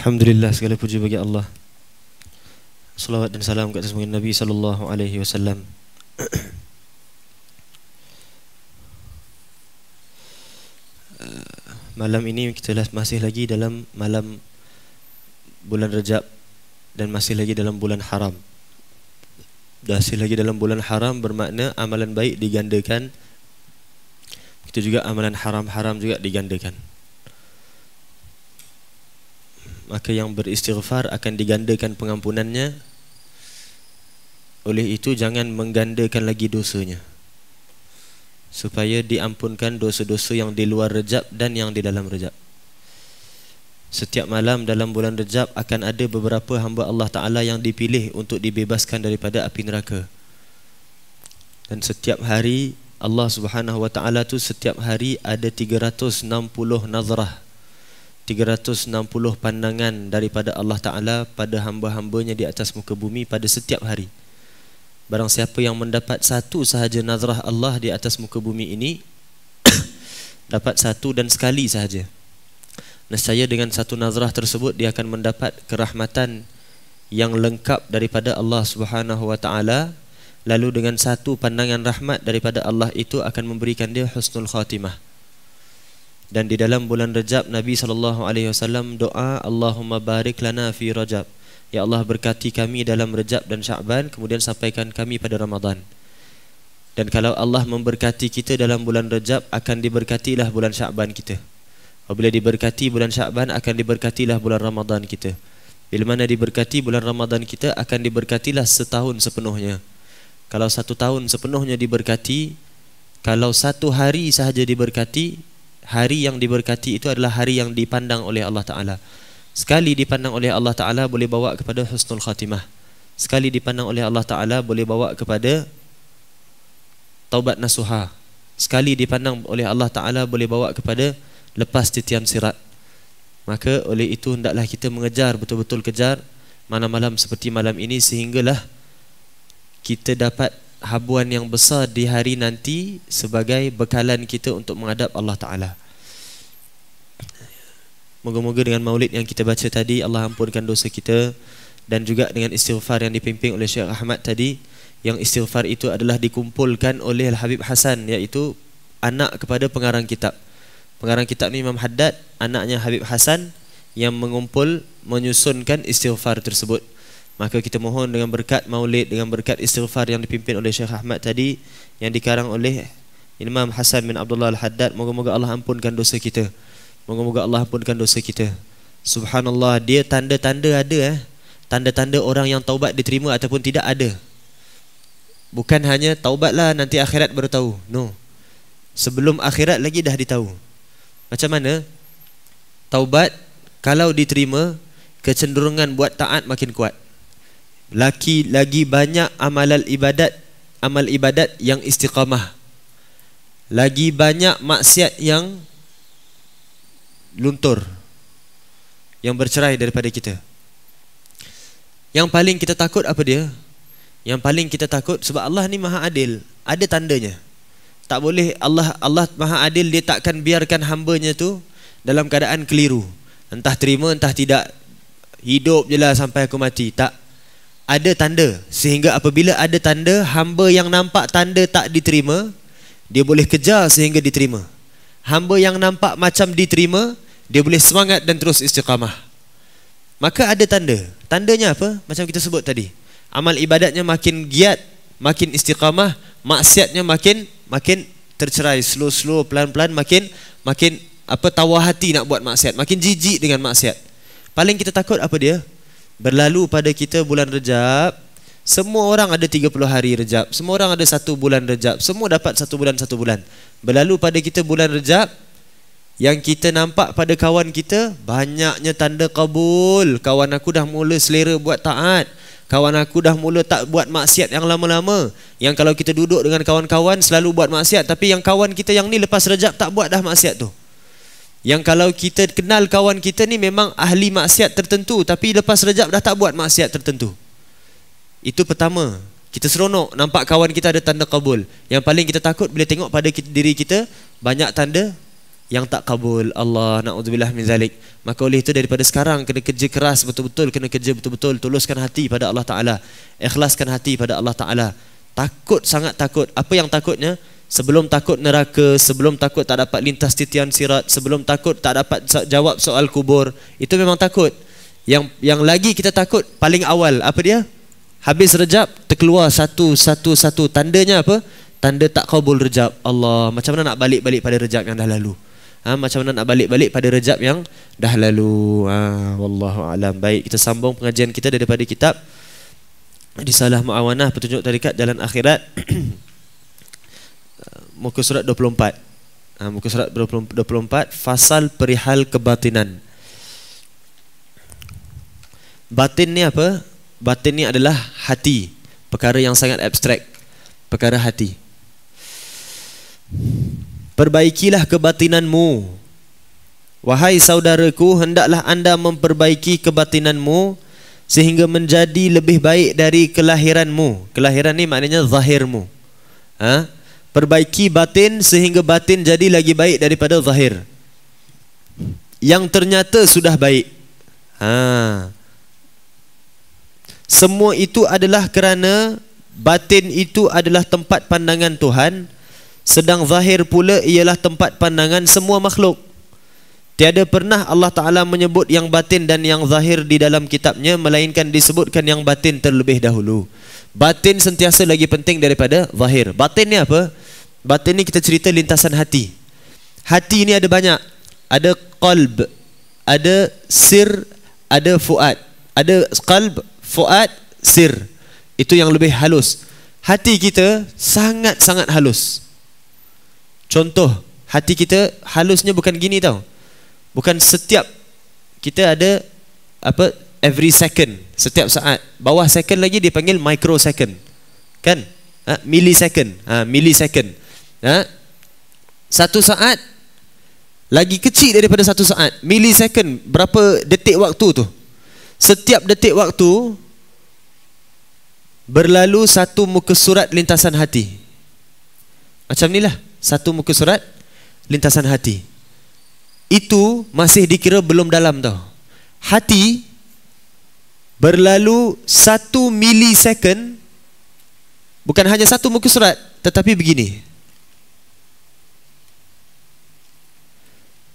Alhamdulillah, segala puji bagi Allah. Salawat dan salam ke atas Nabi sallallahu alaihi wasallam. Malam ini kita masih lagi dalam malam bulan Rajab dan masih lagi dalam bulan haram. Masih lagi dalam bulan haram bermakna amalan baik digandakan. Itu juga amalan haram-haram juga digandakan. Maka yang beristighfar akan digandakan pengampunannya. Oleh itu jangan menggandakan lagi dosanya, supaya diampunkan dosa-dosa yang di luar Rajab dan yang di dalam Rajab. Setiap malam dalam bulan Rajab akan ada beberapa hamba Allah Ta'ala yang dipilih untuk dibebaskan daripada api neraka. Dan setiap hari Allah Subhanahu Wa Ta'ala tu setiap hari ada 360 nazrah, 360 pandangan daripada Allah Ta'ala pada hamba-hambanya di atas muka bumi pada setiap hari. Barang siapa yang mendapat satu sahaja nazrah Allah di atas muka bumi ini dapat satu dan sekali sahaja, nescaya dengan satu nazrah tersebut dia akan mendapat kerahmatan yang lengkap daripada Allah Subhanahu Wa Ta'ala. Lalu dengan satu pandangan rahmat daripada Allah itu akan memberikan dia husnul khatimah. Dan di dalam bulan Rajab Nabi SAW doa, Allahumma barik lana fi Rajab, ya Allah berkati kami dalam Rajab dan Sya'ban, kemudian sampaikan kami pada Ramadan. Dan kalau Allah memberkati kita dalam bulan Rajab, akan diberkatilah bulan Sya'ban kita. Apabila diberkati bulan Sya'ban, akan diberkatilah bulan Ramadan kita. Bila mana diberkati bulan Ramadan kita, akan diberkatilah setahun sepenuhnya. Kalau satu tahun sepenuhnya diberkati, kalau satu hari sahaja diberkati, hari yang diberkati itu adalah hari yang dipandang oleh Allah Ta'ala. Sekali dipandang oleh Allah Ta'ala boleh bawa kepada husnul khatimah. Sekali dipandang oleh Allah Ta'ala boleh bawa kepada taubat nasuha. Sekali dipandang oleh Allah Ta'ala boleh bawa kepada lepas titian sirat. Maka oleh itu hendaklah kita mengejar, betul-betul kejar malam-malam seperti malam ini, sehinggalah kita dapat habuan yang besar di hari nanti sebagai bekalan kita untuk menghadap Allah Ta'ala. Moga-moga dengan maulid yang kita baca tadi Allah ampunkan dosa kita, dan juga dengan istighfar yang dipimpin oleh Syekh Ahmad tadi, yang istighfar itu adalah dikumpulkan oleh Habib Hasan, iaitu anak kepada pengarang kitab. Pengarang kitab ni Imam Haddad, anaknya Habib Hasan yang mengumpul menyusunkan istighfar tersebut. Maka kita mohon dengan berkat maulid, dengan berkat istighfar yang dipimpin oleh Syekh Ahmad tadi, yang dikarang oleh Imam Hasan bin Abdullah Al-Haddad, moga-moga Allah ampunkan dosa kita. Moga-moga Allah ampunkan dosa kita. Subhanallah, dia tanda-tanda ada tanda-tanda orang yang taubat diterima ataupun tidak ada. Bukan hanya taubatlah nanti akhirat baru tahu. No. Sebelum akhirat lagi dah ditahu. Macam mana? Taubat kalau diterima, kecenderungan buat taat makin kuat. Lagi banyak amal ibadat yang istiqamah. Lagi banyak maksiat yang luntur, yang bercerai daripada kita. Yang paling kita takut apa dia? Yang paling kita takut sebab Allah ni Maha Adil, ada tandanya. Tak boleh Allah Maha Adil, dia takkan biarkan hambanya tu dalam keadaan keliru. Entah terima entah tidak, hidup je lah sampai aku mati. Tak. Ada tanda, sehingga apabila ada tanda, hamba yang nampak tanda tak diterima, dia boleh kejar sehingga diterima. Hamba yang nampak macam diterima, dia boleh semangat dan terus istiqamah. Maka ada tanda. Tandanya apa? Macam kita sebut tadi, amal ibadatnya makin giat, makin istiqamah, maksiatnya makin tercerai, slow, pelan-pelan, makin tawar hati nak buat maksiat, makin jijik dengan maksiat. Paling kita takut apa dia? Berlalu pada kita bulan Rajab, semua orang ada 30 hari Rajab, semua orang ada 1 bulan Rajab, semua dapat 1 bulan. Berlalu pada kita bulan Rajab, yang kita nampak pada kawan kita banyaknya tanda kabul. Kawan aku dah mula selera buat taat, kawan aku dah mula tak buat maksiat yang lama-lama. Yang kalau kita duduk dengan kawan-kawan selalu buat maksiat, tapi yang kawan kita yang ni lepas Rajab tak buat dah maksiat tu. Yang kalau kita kenal kawan kita ni memang ahli maksiat tertentu, tapi lepas Rajab dah tak buat maksiat tertentu. Itu pertama, kita seronok nampak kawan kita ada tanda kabul. Yang paling kita takut bila tengok pada diri kita banyak tanda yang tak kabul. Allah na'udzubillah min zalik. Maka oleh itu daripada sekarang kena kerja keras betul-betul, kena kerja betul-betul, tuluskan hati pada Allah Ta'ala, ikhlaskan hati pada Allah Ta'ala. Takut, sangat takut. Apa yang takutnya? Sebelum takut neraka, sebelum takut tak dapat lintas titian sirat, sebelum takut tak dapat jawab soal kubur, itu memang takut. Yang lagi kita takut paling awal, apa dia? Habis Rejab terkeluar satu. Tandanya apa? Tanda tak kabul Rejab. Allah, macam mana nak balik-balik pada Rejab yang dah lalu? Macam mana nak balik-balik pada Rejab yang dah lalu? Wallahu alam. Baik, kita sambung pengajian kita daripada kitab Risalah Muawanah Petunjuk Tarekat Jalan Akhirat. Muka surat 24. Muka surat 24, fasal perihal kebatinan. Batin ni apa? Batin ni adalah hati, perkara yang sangat abstrak, perkara hati. Perbaikilah kebatinanmu, wahai saudaraku, hendaklah anda memperbaiki kebatinanmu sehingga menjadi lebih baik dari kelahiranmu. Kelahiran ni maknanya zahirmu. Perbaiki batin sehingga batin jadi lagi baik daripada zahir yang ternyata sudah baik. Semua itu adalah kerana batin itu adalah tempat pandangan Tuhan, sedang zahir pula ialah tempat pandangan semua makhluk. Tiada pernah Allah Ta'ala menyebut yang batin dan yang zahir di dalam kitabnya, melainkan disebutkan yang batin terlebih dahulu. Batin sentiasa lagi penting daripada zahir. Batin ni apa? Batin ni kita cerita lintasan hati. Hati ni ada banyak. Ada qalb, ada sir, ada fuad. Ada qalb, fuad, sir. Itu yang lebih halus. Hati kita sangat-sangat halus. Contoh, hati kita halusnya bukan gini tau. Bukan setiap, kita ada apa, every second, setiap saat. Bawah second lagi dipanggil microsecond, kan? Millisecond, millisecond. Satu saat lagi kecil daripada satu saat. Millisecond, berapa detik waktu tu? Setiap detik waktu berlalu satu muka surat lintasan hati. Macam ni lah, satu muka surat lintasan hati. Itu masih dikira belum dalam tau. Hati berlalu 1 millisecond, bukan hanya satu muka surat, tetapi begini,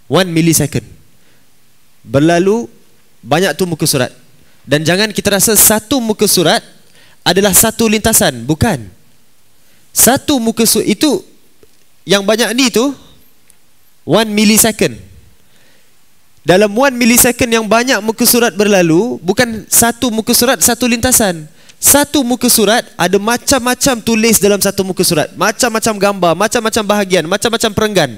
1 millisecond berlalu banyak tu muka surat. Dan jangan kita rasa satu muka surat adalah satu lintasan. Bukan. Satu muka surat itu, yang banyak ni tu 1 millisecond. Dalam 1 millisecond yang banyak muka surat berlalu, bukan satu muka surat satu lintasan. Satu muka surat ada macam-macam tulis dalam satu muka surat, macam-macam gambar, macam-macam bahagian, macam-macam perenggan.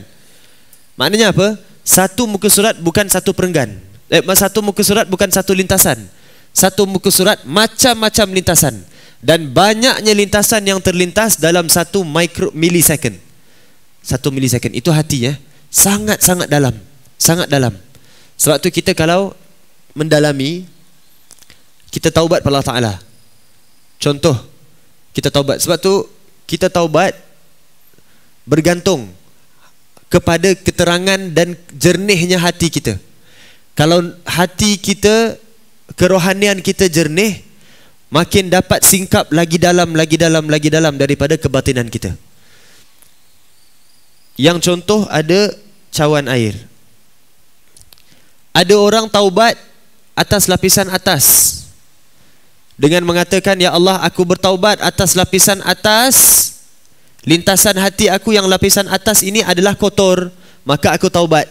Maknanya apa? Satu muka surat bukan satu perenggan. Satu muka surat bukan satu lintasan. Satu muka surat macam-macam lintasan. Dan banyaknya lintasan yang terlintas dalam 1 millisecond. 1 millisecond. Itu hati ya. Sangat-sangat dalam. Sangat dalam. Sebab tu kita kalau mendalami, kita taubat pada Allah Ta'ala. Contoh, kita taubat. Sebab tu kita taubat bergantung kepada keterangan dan jernihnya hati kita. Kalau hati kita, kerohanian kita jernih, makin dapat singkap lagi dalam, lagi dalam, lagi dalam daripada kebatinan kita. Yang contoh ada cawan air. Ada orang taubat atas lapisan atas dengan mengatakan, ya Allah, aku bertaubat atas lapisan atas, lintasan hati aku yang lapisan atas ini adalah kotor, maka aku taubat.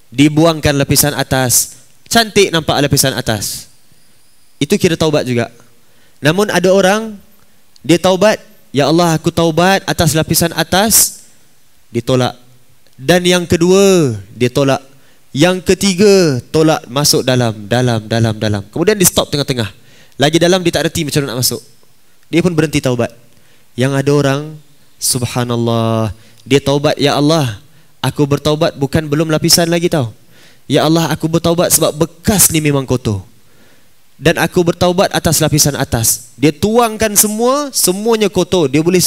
Dibuangkan lapisan atas, cantik nampak lapisan atas. Itu kira taubat juga. Namun ada orang, dia taubat, ya Allah, aku taubat atas lapisan atas, ditolak. Dan yang kedua, dia tolak. Yang ketiga, tolak, masuk dalam. Kemudian di stop tengah-tengah. Lagi dalam dia tak reti macam mana nak masuk. Dia pun berhenti taubat. Yang ada orang, subhanallah, dia taubat, ya Allah, aku bertaubat bukan belum lapisan lagi tau. Ya Allah, aku bertaubat sebab bekas ni memang kotor. Dan aku bertaubat atas lapisan atas. Dia tuangkan semua, semuanya kotor. Dia boleh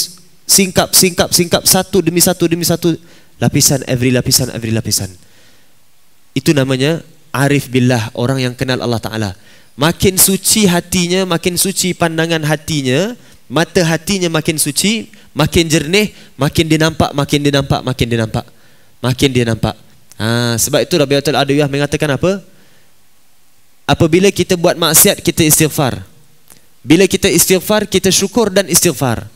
singkap satu demi satu. lapisan, every lapisan. Itu namanya arif billah, orang yang kenal Allah Ta'ala. Makin suci hatinya, makin suci pandangan hatinya, mata hatinya makin suci, makin jernih, makin dia nampak. Sebab itu Rabi'atul Adawiyah mengatakan apa? Apabila kita buat maksiat, kita istighfar. Bila kita istighfar, kita syukur dan istighfar.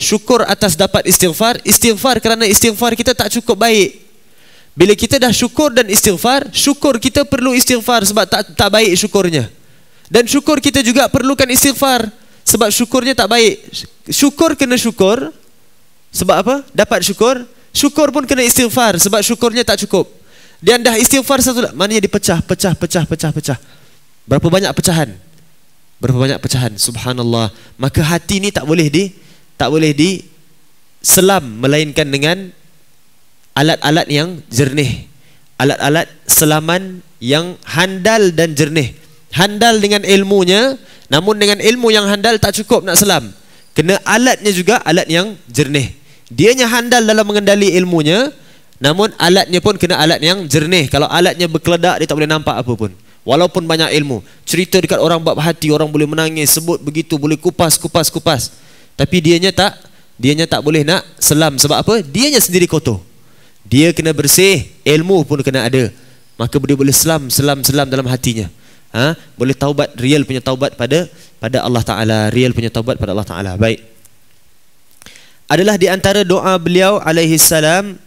Syukur atas dapat istighfar, istighfar kerana istighfar kita tak cukup baik. Bila kita dah syukur dan istighfar, syukur kita perlu istighfar sebab tak baik syukurnya. Dan syukur kita juga perlukan istighfar sebab syukurnya tak baik. Syukur kena syukur. Sebab apa? Dapat syukur. Syukur pun kena istighfar sebab syukurnya tak cukup. Dan dah istighfar satu, maknanya dipecah. Berapa banyak pecahan? Subhanallah. Maka hati ni tak boleh selam melainkan dengan alat-alat yang jernih. Alat-alat selaman yang handal dan jernih. Handal dengan ilmunya, namun dengan ilmu yang handal tak cukup nak selam. Kena alatnya juga alat yang jernih. Dianya handal dalam mengendali ilmunya, namun alatnya pun kena alat yang jernih. Kalau alatnya berkeledak, dia tak boleh nampak apa pun. Walaupun banyak ilmu, cerita dekat orang bab hati, orang boleh menangis, sebut begitu, boleh kupas. Tapi dianya tak boleh nak selam. Sebab apa? Dianya sendiri kotor. Dia kena bersih, ilmu pun kena ada. Maka dia boleh selam dalam hatinya. Boleh taubat, real punya taubat pada Allah Ta'ala. Baik. Adalah di antara doa beliau alaihi salam.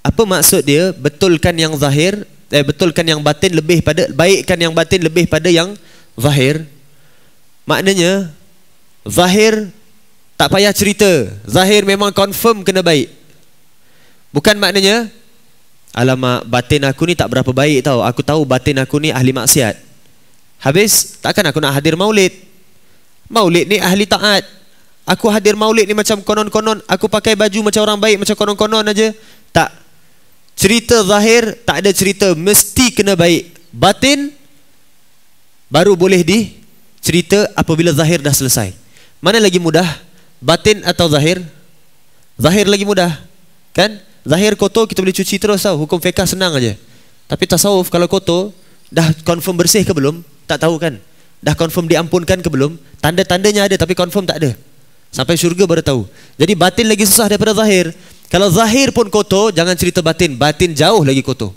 Apa maksud dia? Betulkan yang zahir, betulkan yang batin lebih pada, baikkan yang batin lebih pada yang zahir. Maknanya zahir tak payah cerita. Zahir memang confirm kena baik. Bukan maknanya alamak, batin aku ni tak berapa baik tau. Aku tahu batin aku ni ahli maksiat. Habis, takkan aku nak hadir maulid. Maulid ni ahli taat. Aku hadir maulid ni macam konon-konon. Aku pakai baju macam orang baik, macam konon-konon aja. Tak. Cerita zahir, tak ada cerita. Mesti kena baik. Batin, baru boleh dicerita apabila zahir dah selesai. Mana lagi mudah? Batin atau zahir? Zahir lagi mudah. Kan? Zahir kotor kita boleh cuci terus tau. Hukum fiqh senang aja. Tapi tasawuf kalau kotor, dah confirm bersih ke belum? Tak tahu kan? Dah confirm diampunkan ke belum? Tanda-tandanya ada tapi confirm tak ada. Sampai syurga baru tahu. Jadi batin lagi susah daripada zahir. Kalau zahir pun kotor, jangan cerita batin. Batin jauh lagi kotor.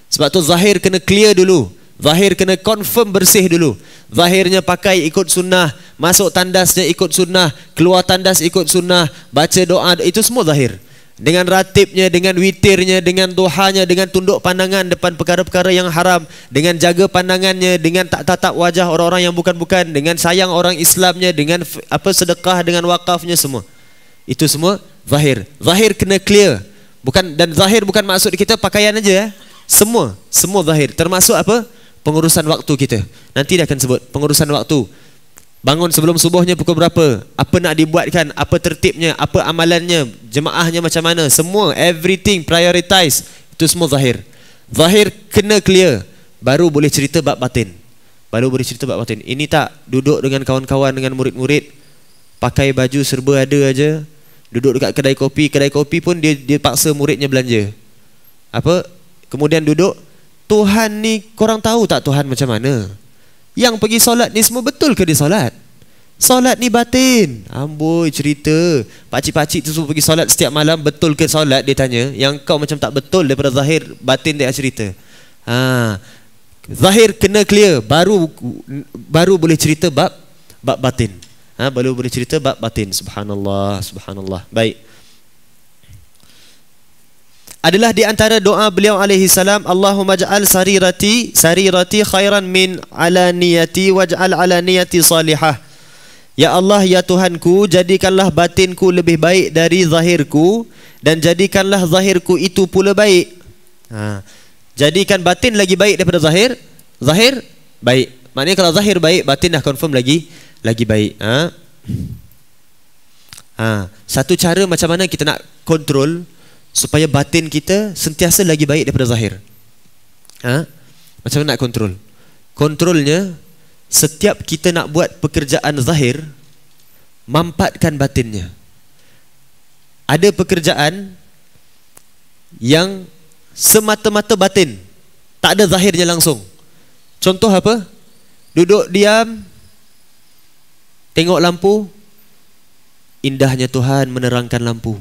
Sebab tu zahir kena clear dulu. Zahir kena confirm bersih dulu. Zahirnya pakai ikut sunnah, masuk tandasnya ikut sunnah, keluar tandas ikut sunnah, baca doa, itu semua zahir. Dengan ratibnya, dengan witirnya, dengan duhanya, dengan tunduk pandangan depan perkara-perkara yang haram, dengan jaga pandangannya, dengan tak tatap wajah orang-orang yang bukan-bukan, dengan sayang orang Islamnya, dengan sedekah, dengan wakafnya, semua. Itu semua zahir. Zahir kena clear. Dan zahir bukan maksud kita pakaian aja. Semua zahir. Termasuk apa? Pengurusan waktu kita. Nanti dia akan sebut pengurusan waktu. Bangun sebelum subuhnya pukul berapa? Apa nak dibuatkan? Apa tertibnya? Apa amalannya? Jemaahnya macam mana? Semua, everything prioritize. Itu semua zahir. Zahir kena clear. Baru boleh cerita bab batin. Ini tak duduk dengan kawan-kawan, dengan murid-murid, pakai baju serba ada aja, duduk dekat kedai kopi pun dia paksa muridnya belanja. Kemudian duduk, Tuhan ni korang tahu tak Tuhan macam mana? Yang pergi solat ni semua betul ke dia solat? Solat ni batin. Amboi cerita. Pakcik-pakcik tu semua pergi solat setiap malam, betul ke solat? Dia tanya. Yang kau macam tak betul daripada zahir, batin dia cerita. Zahir kena clear, baru boleh cerita bab batin. Baru boleh cerita bab batin. Subhanallah. Baik. Adalah di antara doa beliau alaihi salam, Allahumma ja'al sarirati khairan min alaniyati waj'al alaniyati salihah. Ya Allah, ya Tuhanku, jadikanlah batinku lebih baik dari zahirku, dan jadikanlah zahirku itu pula baik. Jadikan batin lagi baik daripada zahir. Zahir baik. Maknanya kalau zahir baik, batin dah confirm lagi baik. Satu cara macam mana kita nak kontrol supaya batin kita sentiasa lagi baik daripada zahir. Macam mana nak kontrol? Kontrolnya, setiap kita nak buat pekerjaan zahir, mampatkan batinnya. Ada pekerjaan yang semata-mata batin, tak ada zahirnya langsung. Contoh apa? Duduk diam, tengok lampu, indahnya Tuhan menerangkan lampu.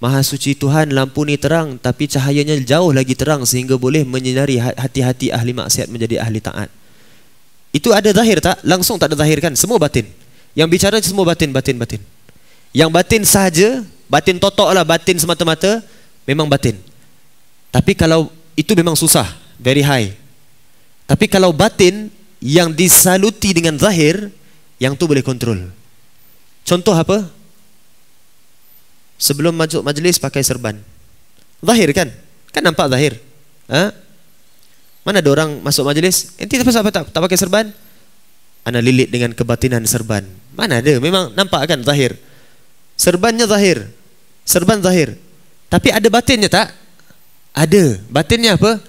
Maha suci Tuhan, lampu ni terang tapi cahayanya jauh lagi terang sehingga boleh menyinari hati-hati ahli maksiat menjadi ahli taat. Itu ada zahir tak? Langsung tak ada zahir kan? Semua batin. Yang bicara semua batin. Yang batin sahaja, batin totok lah, batin semata-mata, memang batin. Tapi kalau itu memang susah, very high. Tapi kalau batin yang disaluti dengan zahir, yang tu boleh kontrol. Contoh apa? Sebelum masuk majlis pakai serban. Zahir kan? Kan nampak zahir. Ha? Mana ada orang masuk majlis, enti tak pakai serban? Ana lilit dengan kebatinan serban. Mana ada? Memang nampak kan zahir. Serbannya zahir. Serban zahir. Tapi ada batinnya tak? Ada. Batinnya apa?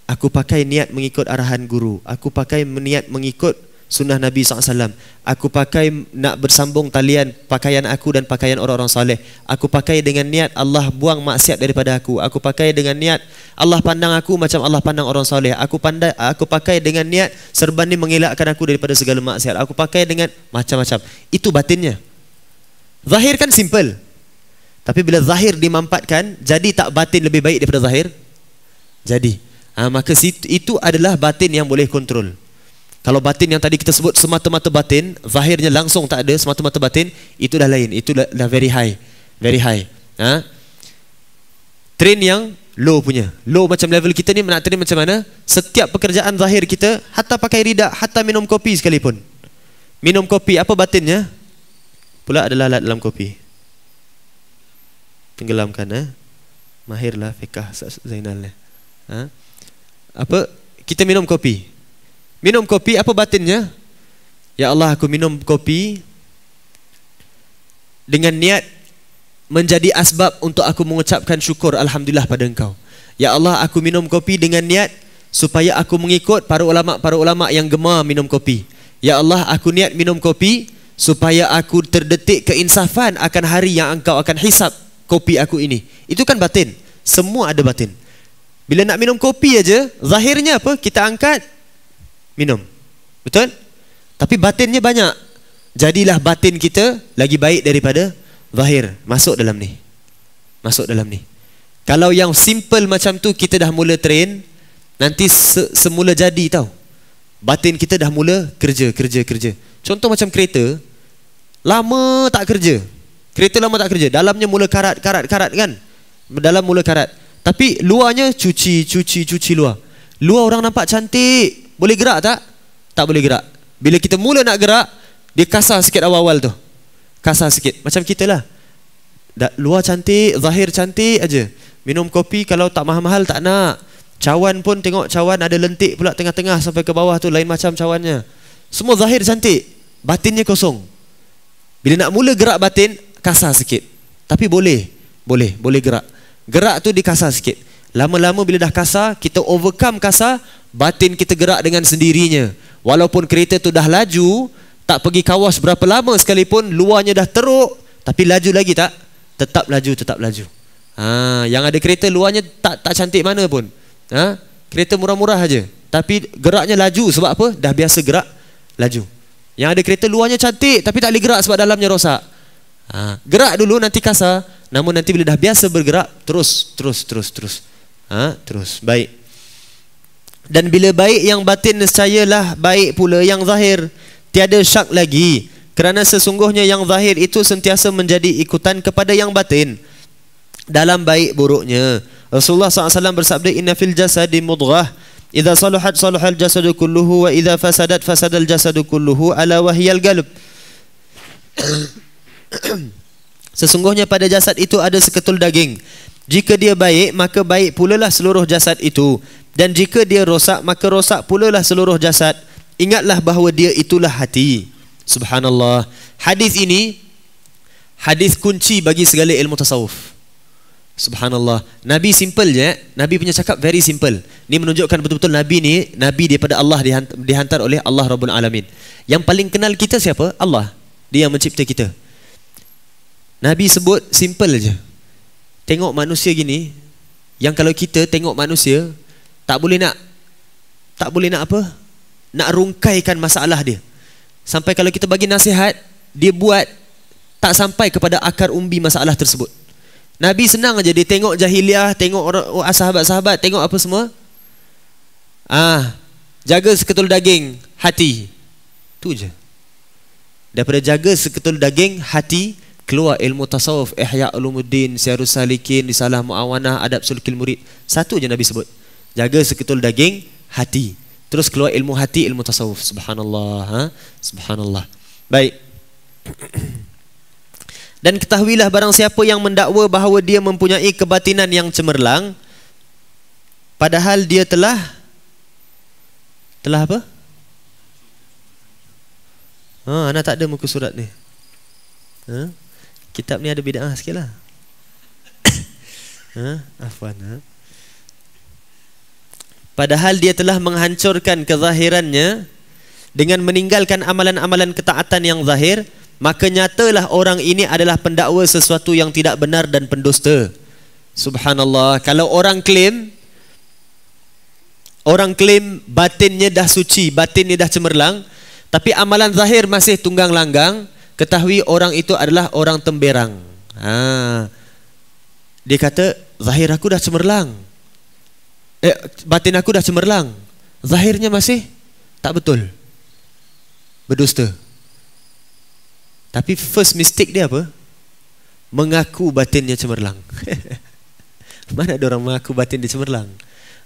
Aku pakai niat mengikut arahan guru. Aku pakai niat mengikut sunnah Nabi SAW. Aku pakai nak bersambung talian pakaian aku dan pakaian orang-orang saleh. Aku pakai dengan niat Allah buang maksiat daripada aku. Aku pakai dengan niat Allah pandang aku macam Allah pandang orang saleh. Aku pakai dengan niat serban ni mengelakkan aku daripada segala maksiat. Aku pakai dengan macam-macam. Itu batinnya. Zahir kan simple. Tapi bila zahir dimampatkan, jadi tak batin lebih baik daripada zahir? Jadi. Maka itu adalah batin yang boleh kontrol. Kalau batin yang tadi kita sebut semata-mata batin, zahirnya langsung tak ada, semata-mata batin, itu dah lain. Itu dah very high. Very high. Train yang low punya. Low macam level kita ni nak train macam mana? Setiap pekerjaan zahir kita, hatta pakai ridak, hatta minum kopi sekalipun. Minum kopi, apa batinnya? Pula ada lalat dalam kopi. Tenggelamkan. Mahirlah fiqah Zainal. Apa? Kita minum kopi. Minum kopi, apa batinnya? Ya Allah, aku minum kopi dengan niat menjadi asbab untuk aku mengucapkan syukur Alhamdulillah pada Engkau. Ya Allah, aku minum kopi dengan niat supaya aku mengikut para ulama yang gemar minum kopi. Ya Allah, aku niat minum kopi supaya aku terdetik keinsafan akan hari yang Engkau akan hisap kopi aku ini. Itu kan batin. Semua ada batin. Bila nak minum kopi aja, zahirnya apa? Kita angkat, minum. Betul? Tapi batinnya banyak. Jadilah batin kita lagi baik daripada zahir. Masuk dalam ni. Kalau yang simple macam tu kita dah mula train, nanti semula jadi tau. Batin kita dah mula kerja. Contoh macam kereta, lama tak kerja. Dalamnya mula karat kan? Dalam mula karat. Tapi luarnya cuci luar. Luar orang nampak cantik. Boleh gerak tak? Tak boleh gerak. Bila kita mula nak gerak, dia kasar sikit awal-awal tu. Kasar sikit. Macam kita lah. Luar cantik, zahir cantik aja. Minum kopi kalau tak mahal-mahal tak nak. Cawan pun tengok cawan ada lentik pula tengah-tengah sampai ke bawah tu, lain macam cawannya. Semua zahir cantik, batinnya kosong. Bila nak mula gerak batin, kasar sikit. Tapi boleh gerak. Gerak tu dikasar sikit. Lama-lama bila dah kasar, kita overcome kasar, batin kita gerak dengan sendirinya. Walaupun kereta tu dah laju, tak pergi kawas berapa lama sekalipun, luarnya dah teruk, tapi laju lagi tak? Tetap laju. Yang ada kereta luarnya tak cantik mana pun. Kereta murah-murah aja, tapi geraknya laju. Sebab apa? Dah biasa gerak laju. Yang ada kereta luarnya cantik tapi tak boleh gerak sebab dalamnya rosak. Gerak dulu, nanti kasar. Namun nanti bila dah biasa bergerak, terus. Terus baik. Dan bila baik yang batin, nescayalah baik pula yang zahir. Tiada syak lagi, kerana sesungguhnya yang zahir itu sentiasa menjadi ikutan kepada yang batin dalam baik buruknya. Rasulullah SAW bersabda, inna fil jasadi mudghah, idza salahat salahal jasadu kulluhu, wa idza fasadat fasadal jasadu kulluhu, ala wahyal qalb. Sesungguhnya pada jasad itu ada seketul daging. Jika dia baik, maka baik pulalah seluruh jasad itu. Dan jika dia rosak, maka rosak pulalah seluruh jasad. Ingatlah bahawa dia itulah hati. Subhanallah. Hadis ini hadis kunci bagi segala ilmu tasawuf. Subhanallah. Nabi simple je. Nabi punya cakap very simple. Ini menunjukkan betul-betul Nabi ni, Nabi daripada Allah, dihantar oleh Allah Rabbul Alamin. Yang paling kenal kita siapa? Allah. Dia yang mencipta kita. Nabi sebut simple je. Tengok manusia gini, yang kalau kita tengok manusia tak boleh nak apa? Nak rungkaikan masalah dia. Sampai kalau kita bagi nasihat, dia buat tak sampai kepada akar umbi masalah tersebut. Nabi senang aja, dia tengok jahiliah, tengok orang sahabat-sahabat, tengok apa semua. Jaga seketul daging hati. Tu je. Daripada jaga seketul daging hati, keluar ilmu tasawuf, Ihya Ulumuddin, Syiarus Salikin, Risalah Muawanah, Adab Sulukil Murid. Satu je Nabi sebut. Jaga seketul daging hati. Terus keluar ilmu hati, ilmu tasawuf. Subhanallah. Subhanallah. Baik. Dan ketahuilah barang siapa yang mendakwa bahawa dia mempunyai kebatinan yang cemerlang, padahal dia telah apa? Anak tak ada muka surat ni. Kitab ni ada bid'ah sikit lah. Afwan. Padahal dia telah menghancurkan kezahirannya dengan meninggalkan amalan-amalan ketaatan yang zahir, maka nyatalah orang ini adalah pendakwa sesuatu yang tidak benar dan pendusta. Subhanallah. Kalau orang klaim batinnya dah suci, batinnya dah cemerlang, tapi amalan zahir masih tunggang langgang, ketahui orang itu adalah orang temberang. Dia kata zahir aku dah cemerlang, batin aku dah cemerlang, zahirnya masih tak betul, berdusta. Tapi first mistake dia apa? Mengaku batinnya cemerlang. Mana ada orang mengaku batin dia cemerlang?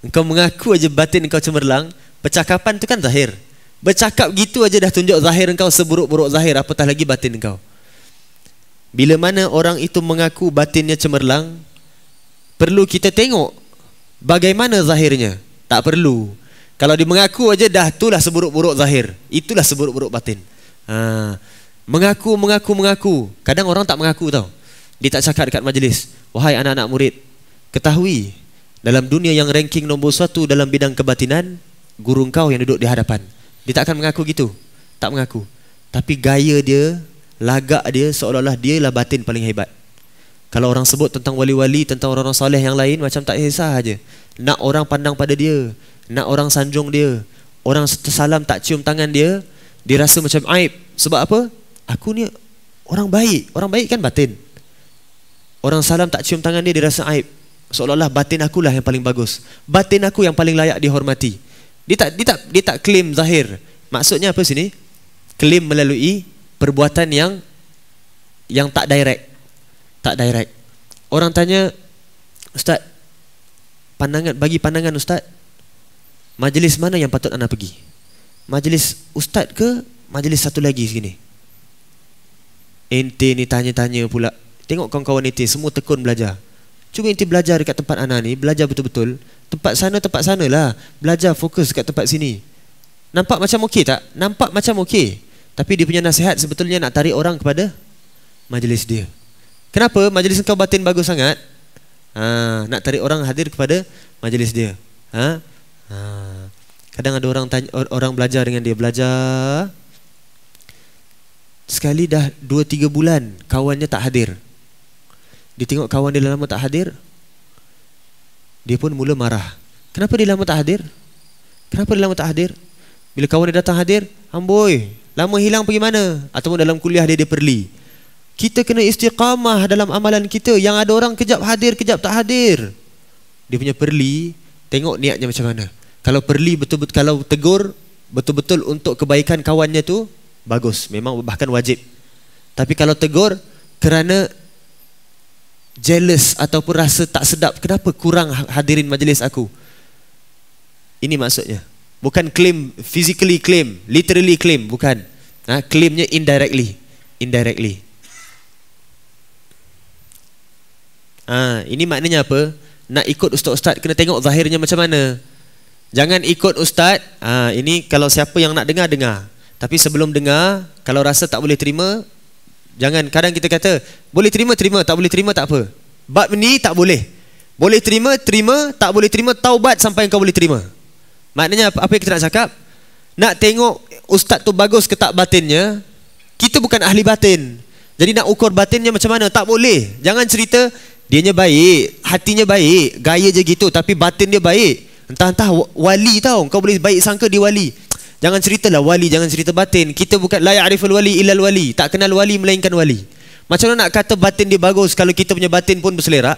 Engkau mengaku aja batin engkau cemerlang, percakapan tu kan zahir. Bercakap gitu aja dah tunjuk zahir engkau seburuk-buruk zahir, apatah lagi batin engkau. Bila mana orang itu mengaku batinnya cemerlang, perlu kita tengok bagaimana zahirnya. Tak perlu. Kalau dia mengaku aja dah, itulah seburuk-buruk zahir, itulah seburuk-buruk batin. Mengaku. Kadang orang tak mengaku tau. Dia tak cakap dekat majlis, wahai anak-anak murid, ketahui dalam dunia yang ranking nombor 1 dalam bidang kebatinan, guru engkau yang duduk di hadapan. Dia tak akan mengaku gitu. Tak mengaku. Tapi gaya dia, lagak dia seolah-olah dia lah batin paling hebat. Kalau orang sebut tentang wali-wali, tentang orang-orang soleh yang lain, macam tak kisah aja. Nak orang pandang pada dia, nak orang sanjung dia, orang salam tak cium tangan dia, dia rasa macam aib. Sebab apa? Aku ni orang baik. Orang baik kan batin. Orang salam tak cium tangan dia, dia rasa aib. Seolah-olah batin akulah yang paling bagus, batin aku yang paling layak dihormati. Dia tak claim zahir. Maksudnya apa sini? Claim melalui perbuatan yang tak direct. Tak direct. Orang tanya, Ustaz, bagi pandangan Ustaz, majlis mana yang patut anda pergi? Majlis Ustaz ke majlis satu lagi sini? Ente ni tanya-tanya pula. Tengok kawan-kawan ente semua tekun belajar. Cuba ente belajar dekat tempat anak ni, belajar betul-betul. Tempat sana lah. Belajar fokus dekat tempat sini. Nampak macam okey tak? Nampak macam okey. Tapi dia punya nasihat sebetulnya nak tarik orang kepada majlis dia. Kenapa? Majlis engkau batin bagus sangat. Nak tarik orang hadir kepada majlis dia. Kadang ada orang tanya, orang belajar dengan dia, belajar. Sekali dah 2-3 bulan kawannya tak hadir. Dia tengok kawan dia lama tak hadir, dia pun mula marah. Kenapa dia lama tak hadir? Bila kawan dia datang hadir, amboi, lama hilang pergi mana? Ataupun dalam kuliah dia perli. Kita kena istiqamah dalam amalan kita. Yang ada orang kejap hadir, kejap tak hadir. Dia punya perli, tengok niatnya macam mana. Kalau perli betul-betul, kalau tegur betul-betul untuk kebaikan kawannya tu, bagus, memang bahkan wajib. Tapi kalau tegur kerana jealous ataupun rasa tak sedap, kenapa kurang hadirin majlis aku, ini maksudnya. Bukan claim, physically claim, literally claim, bukan. Claimnya indirectly. Ini maknanya apa? Nak ikut ustaz-ustaz kena tengok zahirnya macam mana. Jangan ikut ustaz. Ini kalau siapa yang nak dengar. Tapi sebelum dengar, kalau rasa tak boleh terima, jangan. Kadang kita kata boleh terima, tak boleh terima tak apa. Bab ni tak boleh. Boleh terima, tak boleh terima, taubat sampai engkau boleh terima. Maknanya apa yang kita nak cakap? Nak tengok ustaz tu bagus ke tak batinnya. Kita bukan ahli batin. Jadi nak ukur batinnya macam mana? Tak boleh. Jangan cerita dianya baik, hatinya baik, gaya je gitu, tapi batin dia baik. Entah-entah wali tau, kau boleh baik sangka dia wali. Jangan ceritalah wali, jangan cerita batin. Kita bukan la ya'riful wali illal wali. Tak kenal wali melainkan wali. Macam mana nak kata batin dia bagus kalau kita punya batin pun berselerak?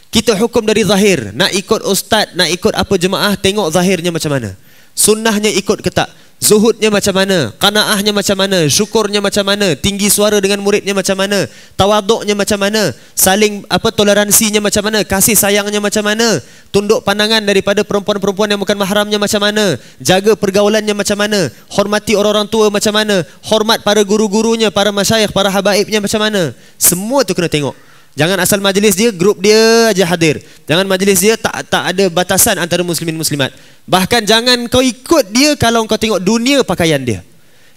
Kita hukum dari zahir. Nak ikut ustaz, nak ikut apa jemaah, tengok zahirnya macam mana. Sunnahnya ikut ke tak? Zuhudnya macam mana? Qanaahnya macam mana? Syukurnya macam mana? Tinggi suara dengan muridnya macam mana? Tawaduknya macam mana? Saling toleransinya macam mana? Kasih sayangnya macam mana? Tunduk pandangan daripada perempuan-perempuan yang bukan mahramnya macam mana? Jaga pergaulannya macam mana? Hormati orang-orang tua macam mana? Hormat para guru-gurunya, para masyayikh, para habaibnya macam mana? Semua tu kena tengok. Jangan asal majlis dia, grup dia aja hadir. Jangan majlis dia tak ada batasan antara muslimin muslimat. Bahkan jangan kau ikut dia kalau kau tengok dunia pakaian dia.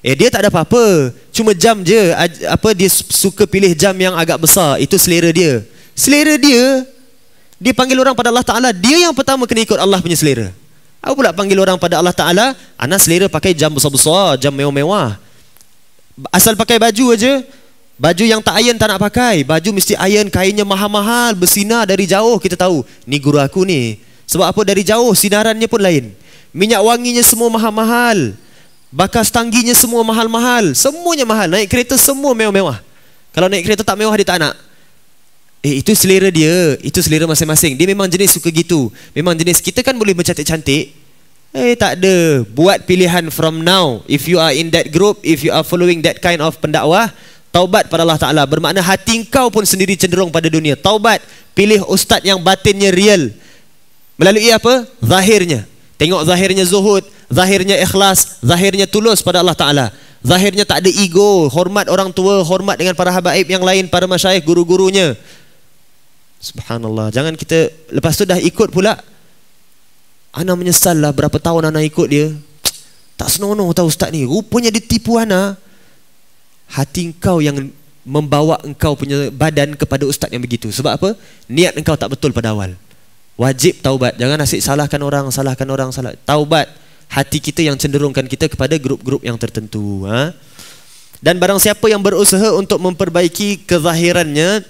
Dia tak ada apa-apa. Cuma jam je. Dia suka pilih jam yang agak besar. Itu selera dia. Selera dia, dia panggil orang pada Allah Ta'ala. Dia yang pertama kena ikut Allah punya selera. Aku pula panggil orang pada Allah Ta'ala, anak selera pakai jam besar-besar, jam mewah-mewah. Asal pakai baju aja. Baju yang tak iron tak nak pakai. Baju mesti iron, kainnya mahal-mahal, bersinar dari jauh kita tahu. Ni guru aku ni. Sebab apa? Dari jauh sinarannya pun lain. Minyak wanginya semua mahal-mahal. Bakas tangginya semua mahal-mahal. Semuanya mahal. Naik kereta semua mewah-mewah. Kalau naik kereta tak mewah dia tak nak. Itu selera dia. Itu selera masing-masing. Dia memang jenis suka gitu. Memang jenis kita kan boleh bercantik-cantik. Tak ada. Buat pilihan from now. If you are in that group, if you are following that kind of pendakwah, taubat pada Allah Ta'ala. Bermakna hati kau pun sendiri cenderung pada dunia. Taubat. Pilih ustaz yang batinnya real. Melalui apa? Zahirnya. Tengok zahirnya zuhud, zahirnya ikhlas, zahirnya tulus pada Allah Ta'ala. Zahirnya tak ada ego. Hormat orang tua, hormat dengan para habaib yang lain, para masyayikh, guru-gurunya. Subhanallah. Jangan kita lepas tu dah ikut pula. Ana menyesal lah berapa tahun Ana ikut dia. Tak senonoh tahu ustaz ni. Rupanya dia tipu Ana. Hati engkau yang membawa engkau punya badan kepada ustaz yang begitu. Sebab apa? Niat engkau tak betul pada awal. Wajib taubat. Jangan asyik salahkan orang. Taubat. Hati kita yang cenderungkan kita kepada grup-grup yang tertentu. Dan barang siapa yang berusaha untuk memperbaiki kezahirannya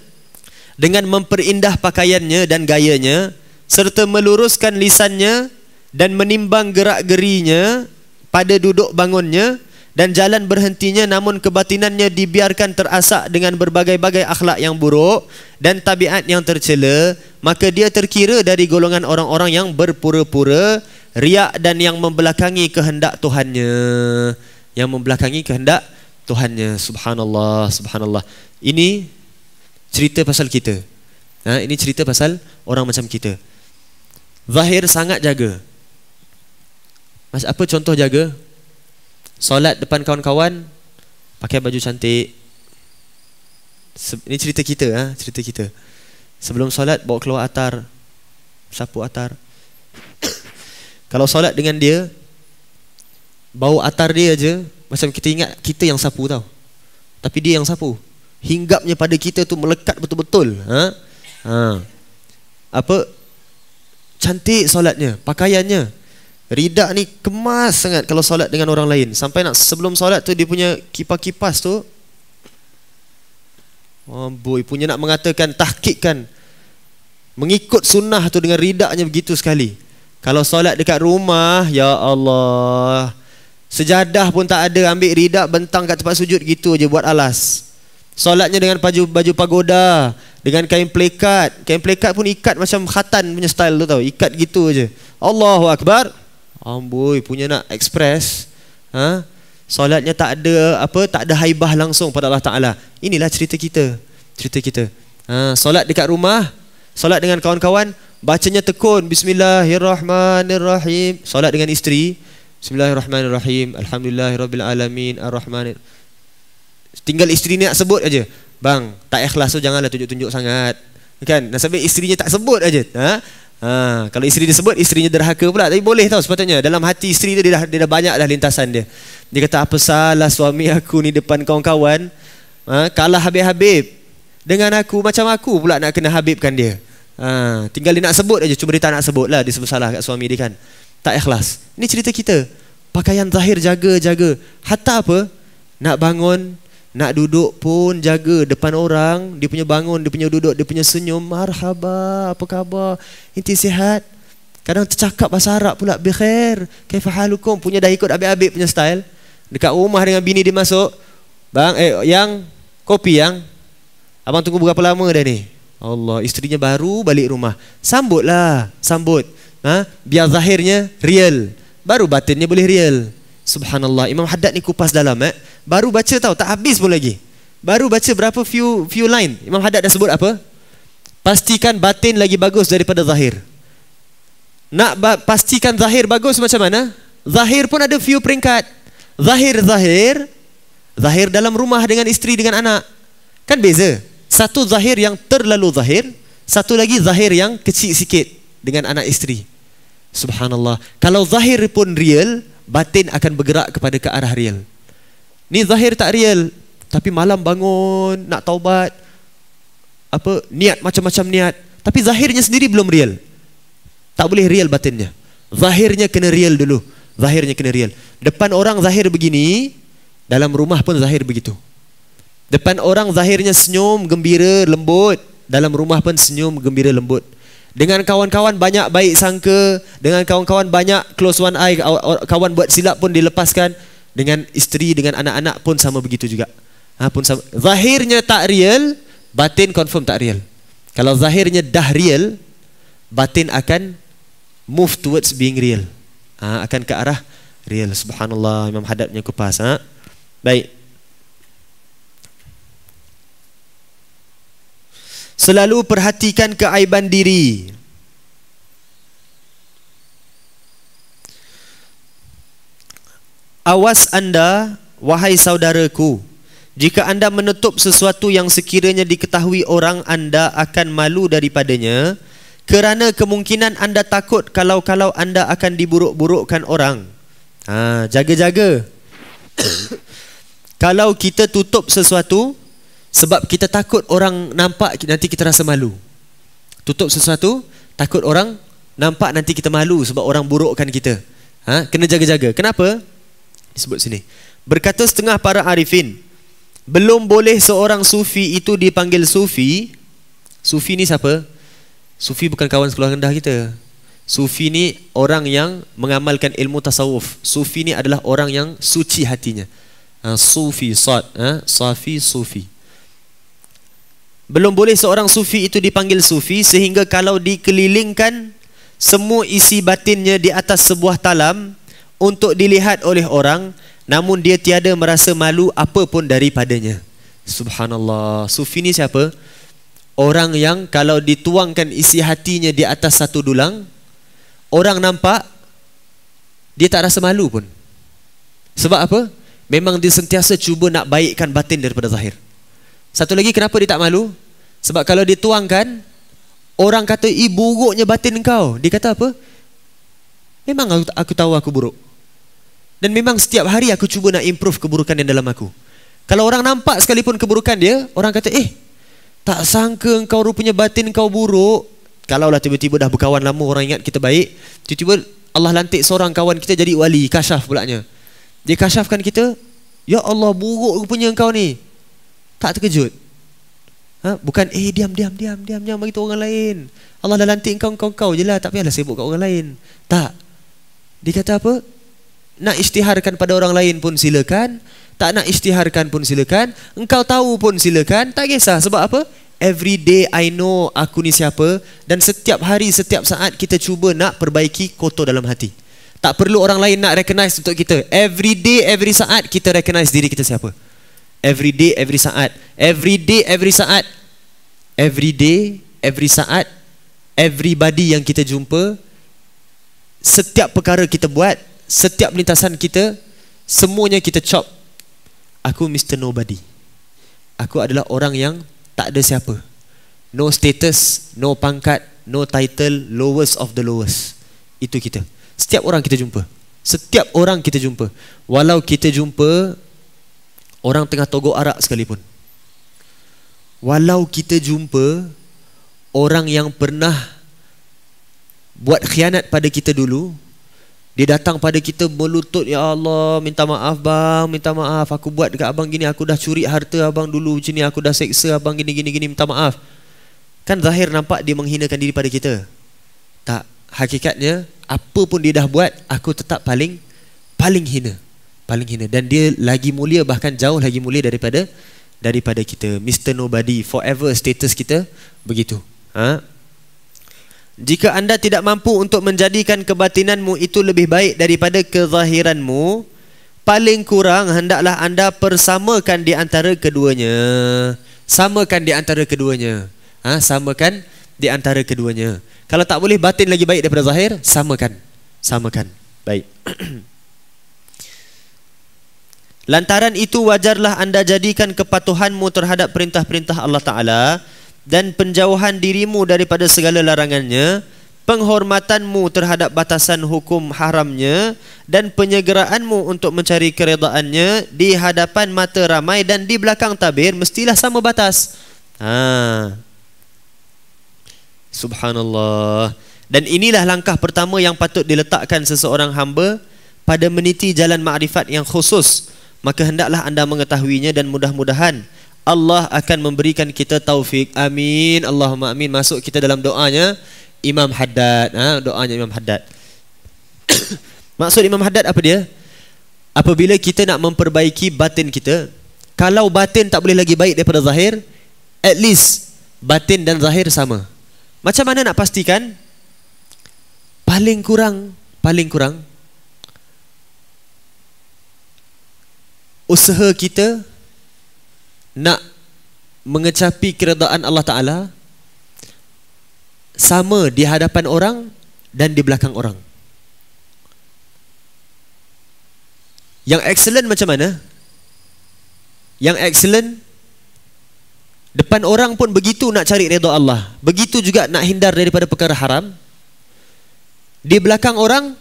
dengan memperindah pakaiannya dan gayanya, serta meluruskan lisannya dan menimbang gerak-gerinya pada duduk bangunnya dan jalan berhentinya, namun kebatinannya dibiarkan terasak dengan berbagai-bagai akhlak yang buruk dan tabiat yang tercela, maka dia terkira dari golongan orang-orang yang berpura-pura, riak dan yang membelakangi kehendak Tuhannya. Yang membelakangi kehendak Tuhannya. Subhanallah, subhanallah. Ini cerita pasal kita. Ini cerita pasal orang macam kita. Zahir sangat jaga. Apa contoh jaga? Solat depan kawan-kawan, pakai baju cantik. Ini cerita kita, cerita kita. Sebelum solat bawa keluar atar, sapu atar. Kalau solat dengan dia, bau atar dia aja, macam kita ingat kita yang sapu tau. Tapi dia yang sapu. Hinggapnya pada kita tu melekat betul-betul. Cantik solatnya, pakaiannya. Ridak ni kemas sangat kalau solat dengan orang lain. Sampai nak sebelum solat tu dia punya kipas-kipas tu, punya nak mengatakan, tahkikkan, mengikut sunnah tu dengan ridaknya begitu sekali. Kalau solat dekat rumah, ya Allah, sejadah pun tak ada, ambil ridak bentang kat tempat sujud gitu aja buat alas. Solatnya dengan baju pagoda, dengan kain plekat. Kain plekat pun ikat macam khatan punya style tu tau, ikat gitu aja. Allahu Akbar. Amboi, punya nak express. Solatnya tak ada haibah langsung pada Allah Ta'ala. Inilah cerita kita. Solat dekat rumah, solat dengan kawan-kawan, bacanya tekun, Bismillahirrahmanirrahim. Solat dengan isteri, Bismillahirrahmanirrahim, Alhamdulillahirrabbilalamin, Ar-Rahmanir. Tinggal isteri ni nak sebut aja. Bang, tak ikhlas tu janganlah tunjuk-tunjuk sangat. Kan? Nasabih isterinya tak sebut aja. Kalau isteri dia sebut, isterinya derhaka pula. Tapi boleh tahu sepatutnya. Dalam hati isteri tu dia dah banyak dah lintasan dia. Dia kata, apa salah suami aku ni depan kawan-kawan, kalah habib-habib dengan aku, macam aku pula nak kena habibkan dia. Tinggal dia nak sebut aja, cuma dia tak nak sebut lah. Dia sebut salah kat suami dia kan. Tak ikhlas. Ini cerita kita. Pakaian zahir jaga. Hatta apa? Nak bangun, Nak duduk pun jaga depan orang, dia punya bangun, dia punya duduk, dia punya senyum, marhaba, apa khabar, inti sihat. Kadang tercakap bahasa Arab pula, bikhair, kaifa halukum, punya dah ikut abik-abik punya style. Dekat rumah dengan bini dia masuk, bang, yang kopi yang, abang tunggu berapa lama dah ni? Allah, isterinya baru balik rumah, sambutlah, sambut. Biar zahirnya real, baru batinnya boleh real. Subhanallah, Imam Haddad ni kupas dalam baru baca tahu, tak habis pun lagi. Baru baca berapa few line, Imam Haddad dah sebut apa? Pastikan batin lagi bagus daripada zahir. Nak pastikan zahir bagus macam mana? Zahir pun ada few peringkat. Zahir dalam rumah dengan isteri, dengan anak. Kan beza. Satu zahir yang terlalu zahir, satu lagi zahir yang kecil sikit dengan anak isteri. Subhanallah. Kalau zahir pun real, batin akan bergerak kepada ke arah real. Ni zahir tak real, tapi malam bangun nak taubat, apa niat macam-macam niat, tapi zahirnya sendiri belum real. Tak boleh real batinnya. Zahirnya kena real dulu. Zahirnya kena real. Depan orang zahir begini, dalam rumah pun zahir begitu. Depan orang zahirnya senyum, gembira, lembut, dalam rumah pun senyum, gembira, lembut. Dengan kawan-kawan banyak baik sangka, dengan kawan-kawan banyak close one eye, kawan buat silap pun dilepaskan. Dengan isteri, dengan anak-anak pun sama begitu juga. Pun sama. Zahirnya tak real, batin confirm tak real. Kalau zahirnya dah real, batin akan move towards being real. Akan ke arah real. Subhanallah, Imam Haddad punya kupas. Baik. Selalu perhatikan keaiban diri. Awas anda, wahai saudaraku, jika anda menutup sesuatu yang sekiranya diketahui orang, anda akan malu daripadanya, kerana kemungkinan anda takut kalau anda akan diburuk-burukkan orang. Jaga-jaga. Kalau kita tutup sesuatu sebab kita takut orang nampak, nanti kita rasa malu. Tutup sesuatu, takut orang nampak, nanti kita malu sebab orang burukkan kita. Kena jaga-jaga. Kenapa? Disebut sini. Berkata setengah para arifin, belum boleh seorang sufi itu dipanggil sufi. Sufi ni siapa? Sufi bukan kawan sekolah rendah kita. Sufi ni orang yang mengamalkan ilmu tasawuf. Sufi ni adalah orang yang suci hatinya. Sufi, Safi, Sufi. Belum boleh seorang sufi itu dipanggil sufi, sehingga kalau dikelilingkan semua isi batinnya di atas sebuah talam untuk dilihat oleh orang, namun dia tiada merasa malu apapun daripadanya. Subhanallah. Sufi ni siapa? Orang yang kalau dituangkan isi hatinya di atas satu dulang, orang nampak, dia tak rasa malu pun. Sebab apa? Memang dia sentiasa cuba nak baikkan batin daripada zahir. Satu lagi, kenapa dia tak malu? Sebab kalau dituangkan, orang kata, buruknya batin engkau. Dia kata apa? Memang aku tahu aku buruk. Dan memang setiap hari aku cuba nak improve keburukan yang dalam aku. Kalau orang nampak sekalipun keburukan dia, orang kata, tak sangka engkau rupanya batin engkau buruk. Kalaulah tiba-tiba dah berkawan lama, orang ingat kita baik, tiba-tiba Allah lantik seorang kawan kita jadi wali, kasyaf pulaknya. Dia kasyafkan kita, ya Allah, buruk rupanya engkau ni. Tak terkejut. Bukan diam bagi tu orang lain. Allah dah lantik engkau je lah, tak payahlah sibuk kat orang lain. Tak. Dia kata apa? Nak isytiharkan pada orang lain pun silakan, tak nak isytiharkan pun silakan, engkau tahu pun silakan, tak kisah. Sebab apa? Every day I know aku ni siapa, dan setiap hari, setiap saat kita cuba nak perbaiki kotor dalam hati. Tak perlu orang lain nak recognize untuk kita. Every day, every saat kita recognize diri kita siapa. Every day, every saat. Every day, every saat. Every day, every saat. Everybody yang kita jumpa, setiap perkara kita buat, setiap lintasan kita, semuanya kita chop. Aku Mr. Nobody. Aku adalah orang yang tak ada siapa. No status, no pangkat, no title, lowest of the lowest. Itu kita. Setiap orang kita jumpa. Setiap orang kita jumpa. Walau kita jumpa orang tengah togok arak sekalipun. Walau kita jumpa orang yang pernah buat khianat pada kita dulu, Dia datang pada kita melutut, ya Allah, minta maaf bang, minta maaf, aku buat dekat abang gini, aku dah curi harta abang dulu macam ni, aku dah seksa abang gini, minta maaf. Kan zahir nampak dia menghinakan diri pada kita. Tak, hakikatnya apa pun dia dah buat, aku tetap paling hina. Paling hina. Dan dia lagi mulia, bahkan jauh lagi mulia daripada kita. Mr. Nobody, forever status kita begitu. Jika anda tidak mampu untuk menjadikan kebatinanmu itu lebih baik daripada kezahiranmu, paling kurang hendaklah anda persamakan di antara keduanya. Samakan di antara keduanya. Samakan di antara keduanya. Kalau tak boleh batin lagi baik daripada zahir, samakan. Baik. Lantaran itu wajarlah anda jadikan kepatuhanmu terhadap perintah-perintah Allah Ta'ala dan penjauhan dirimu daripada segala larangannya, penghormatanmu terhadap batasan hukum haramnya, dan penyegeraanmu untuk mencari keredaannya di hadapan mata ramai dan di belakang tabir mestilah sama batas. Subhanallah. Dan inilah langkah pertama yang patut diletakkan seseorang hamba pada meniti jalan ma'rifat yang khusus. Maka hendaklah anda mengetahuinya dan mudah-mudahan Allah akan memberikan kita taufik. Amin. Allahumma amin. Masuk kita dalam doanya Imam Haddad. Doanya Imam Haddad. Maksud Imam Haddad apa dia? Apabila kita nak memperbaiki batin kita, kalau batin tak boleh lagi baik daripada zahir, at least batin dan zahir sama. Macam mana nak pastikan? Paling kurang usaha kita nak mengecapi keredaan Allah Ta'ala sama di hadapan orang dan di belakang orang. Yang excellent macam mana? Yang excellent depan orang pun begitu nak cari redha Allah, begitu juga nak hindar daripada perkara haram. Di belakang orang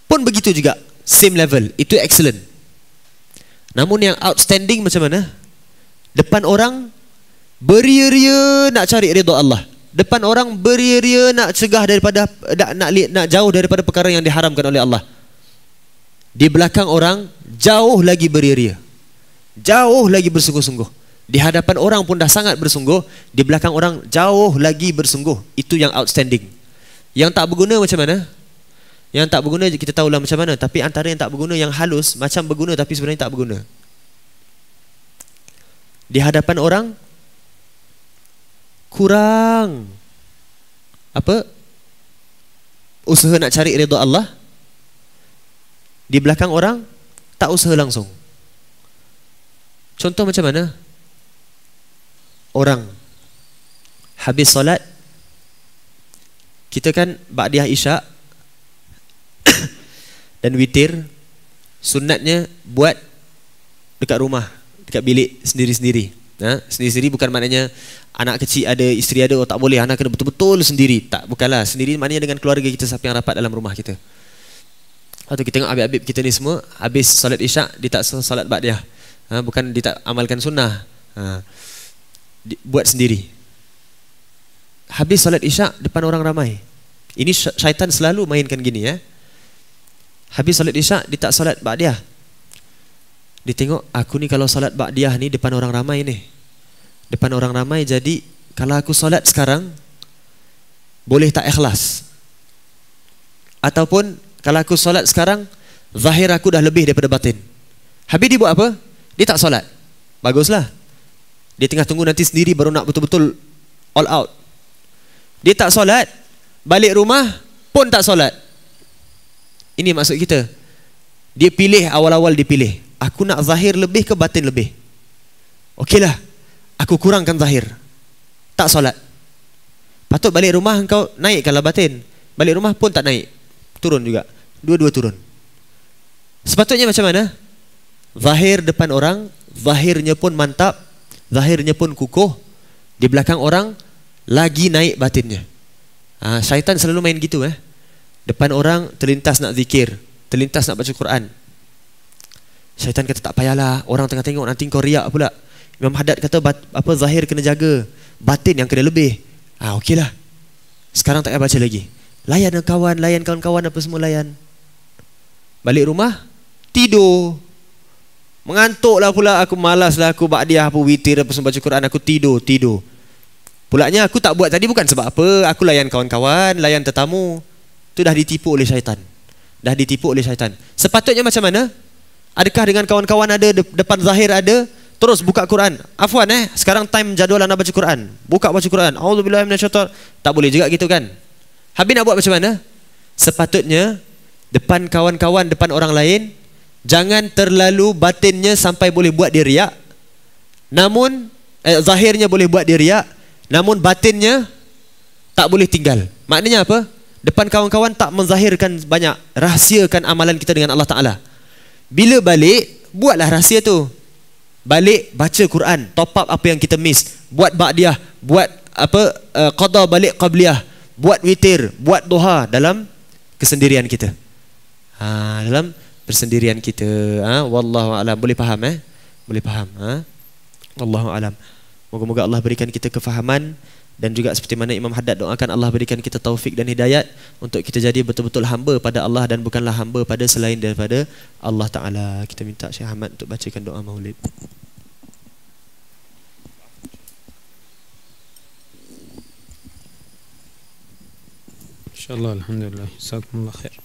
pun begitu juga, same level. Itu excellent. Namun yang outstanding macam mana? Depan orang beria-ria nak cari redha Allah, depan orang beria-ria nak cegah daripada nak jauh daripada perkara yang diharamkan oleh Allah. Di belakang orang jauh lagi beria-ria, jauh lagi bersungguh-sungguh. Di hadapan orang pun dah sangat bersungguh, di belakang orang jauh lagi bersungguh. Itu yang outstanding. Yang tak berguna macam mana? Yang tak berguna kita tahulah macam mana. Tapi antara yang tak berguna, yang halus, macam berguna tapi sebenarnya tak berguna. Di hadapan orang kurang usaha nak cari redha Allah. Di belakang orang tak usaha langsung. Contoh macam mana? Orang habis solat, kita kan ba'diyah isyak dan witir, sunatnya buat dekat rumah, dekat bilik sendiri-sendiri. Sendiri-sendiri bukan maknanya anak kecil ada, isteri ada, tak boleh, anak kena betul-betul sendiri. Tak, bukanlah. Sendiri maknanya dengan keluarga kita, siapa yang rapat dalam rumah kita. Atau kita tengok habib-habib kita ni semua habis solat isyak, dia tak solat ba'diyah. Bukan dia tak amalkan sunnah. Buat sendiri. Habis solat isyak depan orang ramai. Ini syaitan selalu mainkan gini ya. Habis solat isyak dia tak solat ba'diyah. Dia tengok aku ni kalau solat ba'diyah ni depan orang ramai ni. Depan orang ramai, jadi kalau aku solat sekarang boleh tak ikhlas. Ataupun kalau aku solat sekarang zahir aku dah lebih daripada batin. Habis dia buat apa? Dia tak solat. Baguslah. Dia tengah tunggu nanti sendiri baru nak betul-betul all out. Dia tak solat, balik rumah pun tak solat. Ini maksud kita. Dia pilih, awal-awal dia pilih, aku nak zahir lebih ke batin lebih? Okeylah, aku kurangkan zahir, tak solat. Patut balik rumah engkau naikkanlah batin. Balik rumah pun tak naik, turun juga. Dua-dua turun. Sepatutnya macam mana? Zahir depan orang, zahirnya pun mantap, zahirnya pun kukuh. Di belakang orang lagi naik batinnya. Syaitan selalu main gitu Depan orang terlintas nak zikir, terlintas nak baca Quran. Syaitan kata tak payahlah, orang tengah tengok nanti kau riak pula. Imam Haddad kata apa, zahir kena jaga, batin yang kena lebih. Okeylah, sekarang tak payah baca lagi. Layan kawan, layan kawan-kawan apa semua layan. Balik rumah tidur. Mengantuklah pula aku, malaslah aku ba'diyah apa witir apa semua baca Quran, aku tidur. Pulaknya aku tak buat tadi bukan sebab apa, aku layan kawan-kawan, layan tetamu. Itu dah ditipu oleh syaitan. Sepatutnya macam mana? Adakah dengan kawan-kawan ada, depan zahir ada, terus buka Quran? Afwan sekarang time jadual nak baca Quran. Buka baca Quran. Auzubillahi minasyaitan. Tak boleh juga gitu kan? Habis nak buat macam mana? Sepatutnya depan kawan-kawan, depan orang lain, jangan terlalu batinnya sampai boleh buat dia riak. Namun zahirnya boleh buat dia riak, namun batinnya tak boleh tinggal. Maknanya apa? Depan kawan-kawan tak menzahirkan banyak, rahsiakan amalan kita dengan Allah Ta'ala. Bila balik, buatlah rahsia tu. Balik baca Quran, top up apa yang kita miss, buat ba'diyah, buat apa qada balik qabliyah, buat witir, buat duha dalam kesendirian kita. Dalam persendirian kita. Wallahu a'lam. Boleh faham Boleh faham. Wallahu a'lam. Moga-moga Allah berikan kita kefahaman, dan juga seperti mana Imam Haddad doakan, Allah berikan kita taufik dan hidayat untuk kita jadi betul-betul hamba pada Allah dan bukanlah hamba pada selain daripada Allah Ta'ala. Kita minta Syekh Ahmad untuk bacakan doa maulid. InsyaAllah. Alhamdulillah. Jazakumullah khair.